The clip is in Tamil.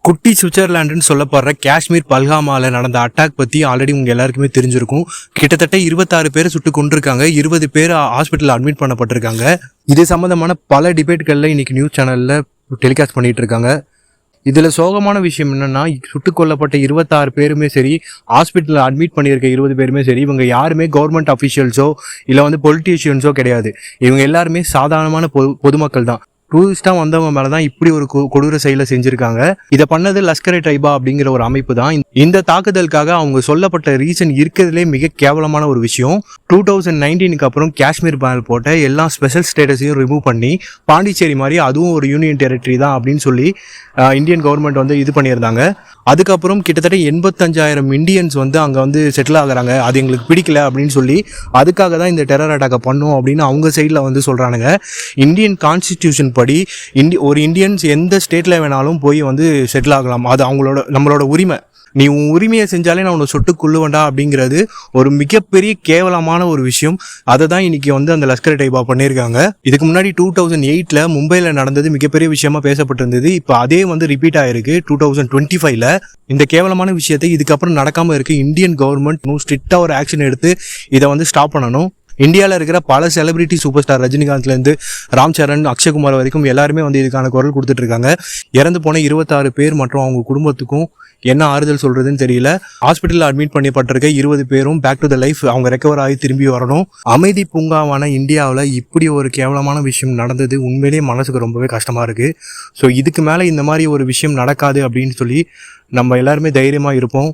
குட்டி சுவிட்சர்லாண்டுன்னு சொல்லப்படுற காஷ்மீர் பல்காமாவில் நடந்த அட்டாக் பற்றி ஆல்ரெடி உங்கள் எல்லாருக்குமே தெரிஞ்சிருக்கும். கிட்டத்தட்ட 26 பேரை சுட்டு கொண்டிருக்காங்க, 20 பேர் ஹாஸ்பிட்டலில் அட்மிட் பண்ணப்பட்டிருக்காங்க. இது சம்மந்தமான பல டிபேட்களில் இன்னைக்கு நியூஸ் சேனலில் டெலிகாஸ்ட் பண்ணிட்டு இருக்காங்க. இதில் சோகமான விஷயம் என்னென்னா, சுட்டுக் கொல்லப்பட்ட 26 பேருமே சரி, ஹாஸ்பிட்டலில் அட்மிட் பண்ணியிருக்க 20 பேருமே சரி, இவங்க யாருமே கவர்மெண்ட் அஃபிஷியல்ஸோ இல்லை பொலிட்டீஷியன்ஸோ கிடையாது. இவங்க எல்லாருமே சாதாரணமான பொதுமக்கள் தான். டூரிஸ்டாக வந்தவங்க மேலே தான் இப்படி ஒரு கொடூர செயலை செஞ்சுருக்காங்க. இதை பண்ணது லஷ்கர்-இ-தொய்பா அப்படிங்கிற ஒரு அமைப்பு தான். இந்த தாக்குதலுக்காக அவங்க சொல்லப்பட்ட ரீசன் இருக்கிறதுலே மிக கேவலமான ஒரு விஷயம். 2019 அப்புறம் காஷ்மீர் பேனல் போட்ட எல்லா ஸ்பெஷல் ஸ்டேட்டஸையும் ரிமூவ் பண்ணி பாண்டிச்சேரி மாதிரி அதுவும் ஒரு யூனியன் டெரிட்டரி தான் அப்படின்னு சொல்லி இந்தியன் கவர்மெண்ட் இது பண்ணியிருந்தாங்க. அதுக்கப்புறம் கிட்டத்தட்ட 85,000 இந்தியன்ஸ் அங்கே செட்டில் ஆகுறாங்க. அது எங்களுக்கு பிடிக்கல அப்படின்னு சொல்லி அதுக்காக தான் இந்த டெரர் அட்டாக்கை பண்ணோம் அப்படின்னு அவங்க சைடில் சொல்கிறானுங்க. இந்தியன் கான்ஸ்டிடியூஷன் படி ஒரு இந்தியன்ஸ் எந்த ஸ்டேட்டில் வேணாலும் போய் செட்டில் ஆகலாம். அது நம்மளோட உரிமை. நீ உன் உரிமையை செஞ்சாலே நான் உன்னை சொட்டு கொள்ளுவேண்டா அப்படிங்கிறது ஒரு மிகப்பெரிய கேவலமான ஒரு விஷயம். அதை தான் இன்னைக்கு அந்த லஷ்கர்-இ-தொய்பா பண்ணியிருக்காங்க. இதுக்கு முன்னாடி 2008 மும்பையில் நடந்தது மிகப்பெரிய விஷயமா பேசப்பட்டிருந்தது. இப்போ அதே ரிப்பீட் ஆயிருக்கு 2025. இந்த கேவலமான விஷயத்தை இதுக்கப்புறம் நடக்காம இருக்கு. இந்தியன் கவர்மெண்ட் ஸ்ட்ரிக்டா ஒரு ஆக்ஷன் எடுத்து இதை ஸ்டாப் பண்ணணும். இந்தியாவில் இருக்கிற பல celebrity super star ரஜினிகாந்த்லேருந்து Ram Charan, Akshay Kumar வரைக்கும் எல்லாருமே இதுக்கான குரல் கொடுத்துட்டு இருக்காங்க. இறந்து போன 26 பேர் மற்றும் அவங்க குடும்பத்துக்கும் என்ன ஆறுதல் சொல்றதுன்னு தெரியல. ஹாஸ்பிட்டலில் அட்மிட் பண்ணப்பட்டிருக்க 20 பேரும் பேக் டு த லைஃப், அவங்க ரெக்கவர் ஆகி திரும்பி வரணும். அமைதி பூங்காவான இந்தியாவில் இப்படி ஒரு கேவலமான விஷயம் நடந்தது உண்மையிலேயே மனசுக்கு ரொம்பவே கஷ்டமா இருக்கு. ஸோ இதுக்கு மேலே இந்த மாதிரி ஒரு விஷயம் நடக்காது அப்படின்னு சொல்லி நம்ம எல்லாருமே தைரியமாக இருப்போம்.